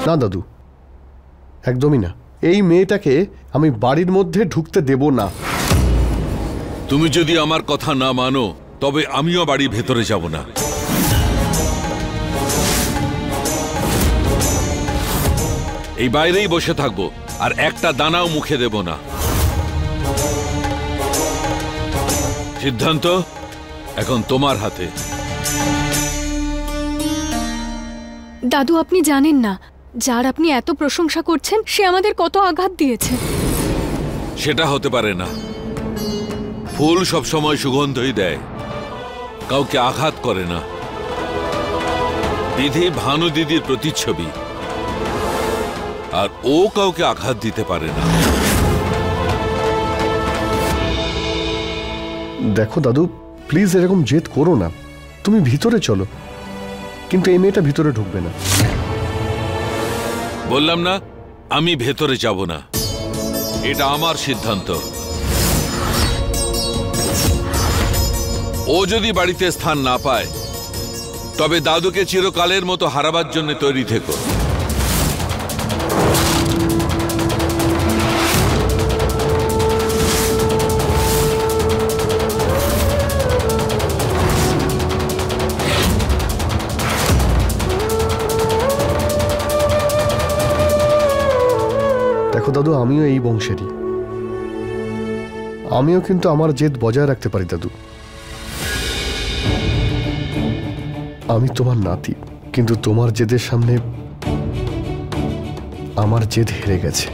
না দাদু, একদমই না। এই মেয়েটাকে আমি বাড়ির মধ্যে ঢুকতে দেব না। তুমি যদি আমার কথা না মানো তবে আমিও বাড়ির ভেতরে যাব না। এই বাইরেই বসে থাকবো আর একটা দানাও মুখে দেব না। সিদ্ধান্ত এখন তোমার হাতে। দাদু, আপনি জানেন না, যার আপনি এত প্রশংসা করছেন সে আমাদের কত আঘাত দিয়েছে। সেটা হতে পারে না। ফুল সবসময় সুগন্ধই দেয়, কাউকে আঘাত করে না। বিধি ভানু দিদির প্রতিচ্ছবি, আর ও কাউকে আঘাত দিতে পারে না। দেখো দাদু, প্লিজ এরকম জেদ করো না। তুমি ভিতরে চলো, কিন্তু এই মেয়েটা ভিতরে ঢুকবে না। বললাম না আমি ভেতরে যাব না, এটা আমার সিদ্ধান্ত। ও যদি বাড়িতে স্থান না পায় তবে দাদুকে চিরকালের মতো হারাবার জন্য তৈরি থেকো। দেখো দাদু, আমিও এই বংশেরই, আমিও কিন্তু আমার জেদ বজায় রাখতে পারি দাদু। আমি তোমার নাতি, কিন্তু তোমার জেদের সামনে আমার জেদ হেরে গেছে।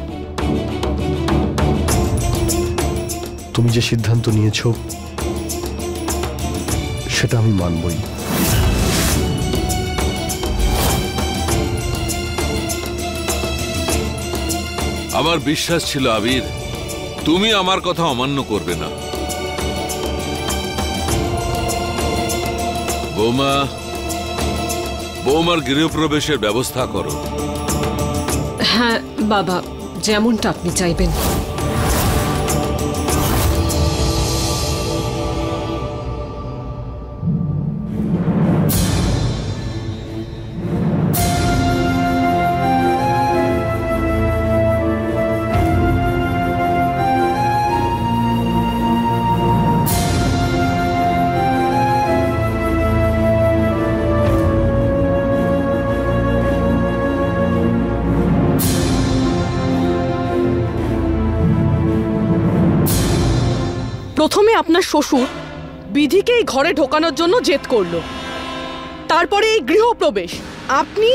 তুমি যে সিদ্ধান্ত নিয়েছো সেটা আমি মানবই। আমার বিশ্বাস ছিল আবির, তুমি আমার কথা অমান্য করবে না। বৌমা, বৌমার গৃহপ্রবেশের ব্যবস্থা করো। হ্যাঁ বাবা, যেমনটা আপনি চাইবেন। প্রথমে আপনার শ্বশুর বিধিকে এই ঘরে ঢোকানোর জন্য জেদ করলো, তারপরে এই গৃহপ্রবেশ। আপনি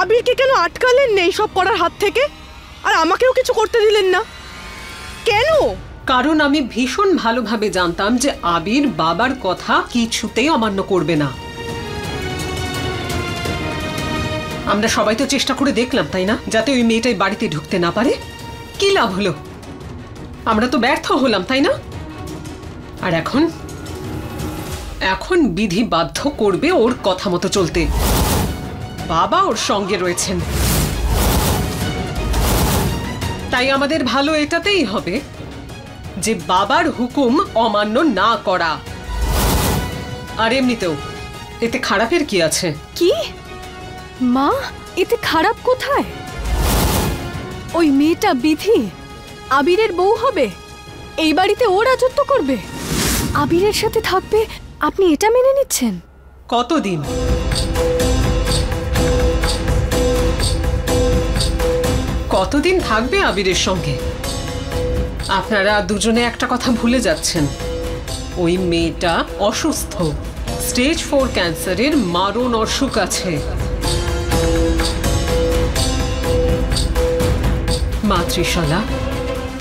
আবিরকে কেন আটকালেন না এইসব করার হাত থেকে? আর আমাকেও কিছু করতে দিলেন না কেন? কারণ আমি ভীষণ ভালোভাবে জানতাম যে আবির বাবার কথা কিছুতেই অমান্য করবে না। আমরা সবাই তো চেষ্টা করে দেখলাম, তাই না, যাতে ওই মেয়েটাই বাড়িতে ঢুকতে না পারে। কি লাভ হলো? আমরা তো ব্যর্থ হলাম, তাই না? আর এখন বিধি বাধ্য করবে ওর কথা মতো চলতে। বাবা ওর সঙ্গে রয়েছেন, তাই আমাদের ভালো এটাতেই হবে যে বাবার হুকুম অমান্য না করা। আর এমনিতেও এতে খারাপের কি আছে? কি মা, এতে খারাপ কোথায়? ওই মেয়েটা বিধি আবিরের বউ হবে, এই বাড়িতে ও রাজত্ব করবে, আবিরের সাথে থাকবে, আপনি এটা মেনে নিচ্ছেন? কতদিন? কতদিন থাকবে আবিরের সঙ্গে? আপনারা দুজনে একটা কথা ভুলে যাচ্ছেন, ওই মেয়েটা অসুস্থ, স্টেজ 4 ক্যান্সারের মারণ অসুখ আছে। মাতৃশালা,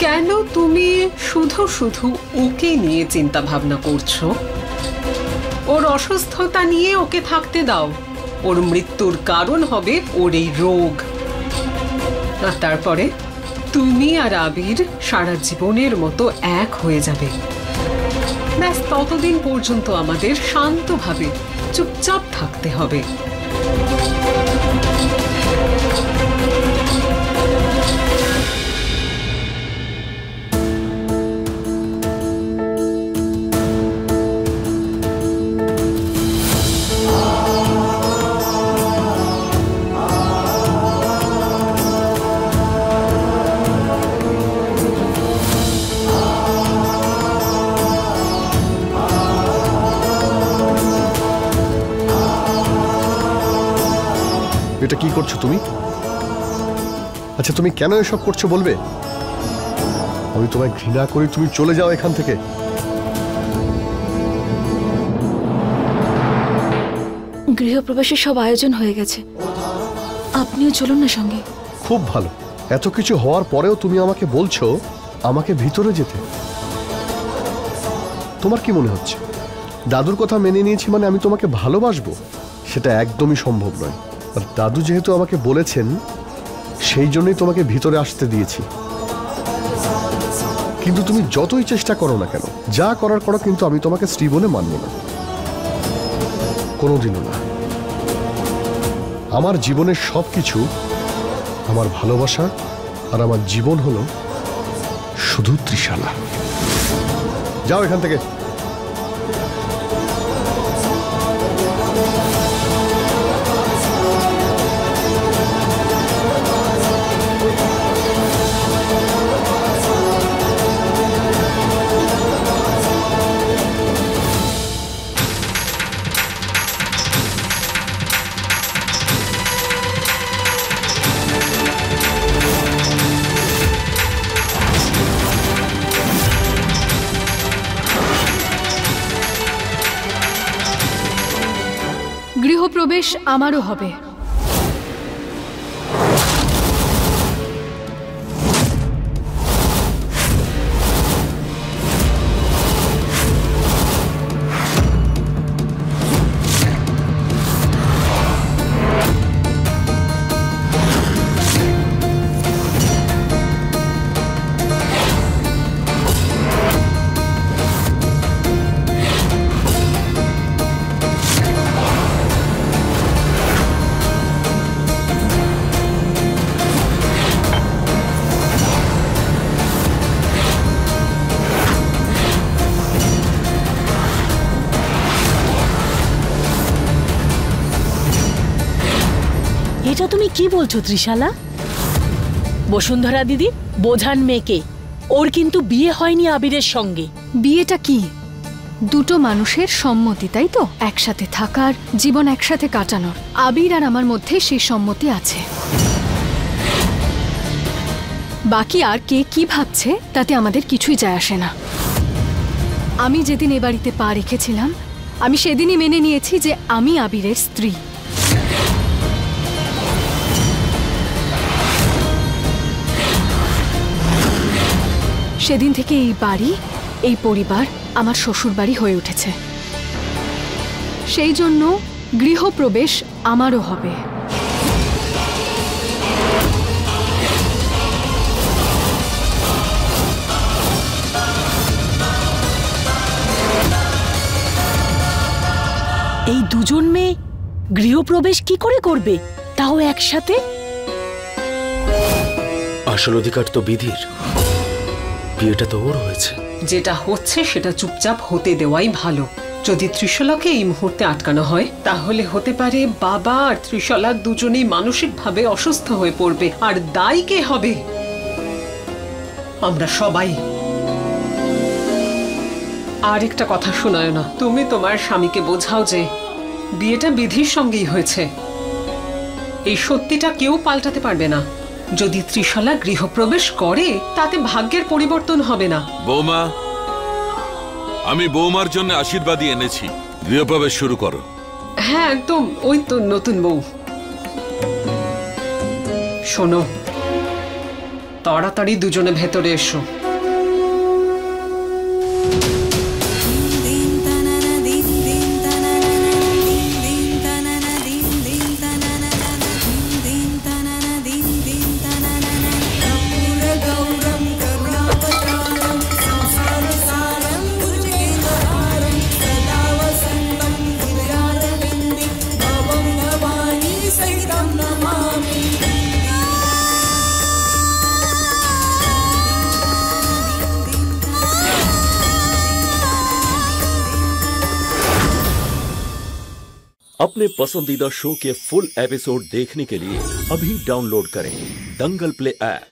কেন তুমি শুধু শুধু ওকে নিয়ে চিন্তা ভাবনা করছো? ওর অসুস্থতা নিয়ে ওকে থাকতে দাও। ওর মৃত্যুর কারণ হবে ওর এই রোগ, আর তারপরে তুমি আর আবির সারা জীবনের মতো এক হয়ে যাবে। ব্যাস, ততদিন পর্যন্ত আমাদের শান্তভাবে চুপচাপ থাকতে হবে। এটা কি করছো তুমি? আচ্ছা, তুমি কেন এসব করছো বলবে? আমি তোমায় ঘৃণা করি, তুমি চলে যাও এখান থেকে। গৃহপ্রবেশের সব আয়োজন হয়ে গেছে, আপনিও চলুন না সঙ্গে। খুব ভালো, এত কিছু হওয়ার পরেও তুমি আমাকে বলছো আমাকে ভিতরে যেতে। তোমার কি মনে হচ্ছে দাদুর কথা মেনে নিয়েছি মানে আমি তোমাকে ভালোবাসবো? সেটা একদমই সম্ভব নয়। আর দাদু যেহেতু আমাকে বলেছেন, সেই জন্যই তোমাকে ভিতরে আসতে দিয়েছি। কিন্তু তুমি যতই চেষ্টা করো না কেন, যা করার করো, কিন্তু আমি তোমাকে স্ত্রী বলে মানব না, কোনোদিনও না। আমার জীবনের সবকিছু, আমার ভালোবাসা আর আমার জীবন হলো শুধু ত্রিশালা। যাও এখান থেকে। গৃহপ্রবেশ আমারও হবে। এটা তুমি কি বলছো ত্রিশালা? বসুন্ধরা দিদি বোঝান মেয়েকে, ওর কিন্তু বিয়ে হয়নি আবিরের সঙ্গে। বিয়েটা কি? দুটো মানুষের সম্মতি, তাই তো? একসাথে থাকার, জীবন একসাথে কাটানোর। আবির আর আমার মধ্যে সেই সম্মতি আছে। বাকি আর কে কি ভাবছে তাতে আমাদের কিছুই যায় আসে না। আমি যেদিন এ বাড়িতে পা রেখেছিলাম, আমি সেদিনই মেনে নিয়েছি যে আমি আবিরের স্ত্রী। সেদিন থেকে এই বাড়ি, এই পরিবার আমার শ্বশুর বাড়ি হয়ে উঠেছে। সেই জন্য গৃহপ্রবেশ আমারও হবে। এই দুজন মেয়ে গৃহপ্রবেশ কি করে করবে, তাও একসাথে? আসল অধিকার তো বিধির, বিয়েটা তো ওর হয়েছে। যেটা হচ্ছে সেটা চুপচাপ হতে দেওয়াই ভালো। যদি ত্রিশলাকে এই মুহূর্তে আটকানো হয়, তাহলে হতে পারে বাবা আর ত্রিশলা দুজনেই মানসিকভাবে অসুস্থ হয়ে পড়বে। আর দায়ী কে হবে? আমরা সবাই। আর একটা কথা শোনায় না, তুমি তোমার স্বামীকে বোঝাও যে বিয়েটা বিধির সঙ্গেই হয়েছে। এই সত্যিটা কেউ পাল্টাতে পারবে না। যদি ত্রিশলা গৃহপ্রবেশ করে, তাতে ভাগ্যের পরিবর্তন হবে না। বৌমা, আমি বৌমার জন্য আশীর্বাদই এনেছি। গৃহপ্রবেশ শুরু করো। হ্যাঁ, একদম। ওই তো নতুন বউ। শোনো, তাড়াতাড়ি দুজনে ভেতরে এসো। अपने पसंदीदा शो के फुल एपिसोड देखने के लिए अभी डाउनलोड करें दंगल प्ले ऐप।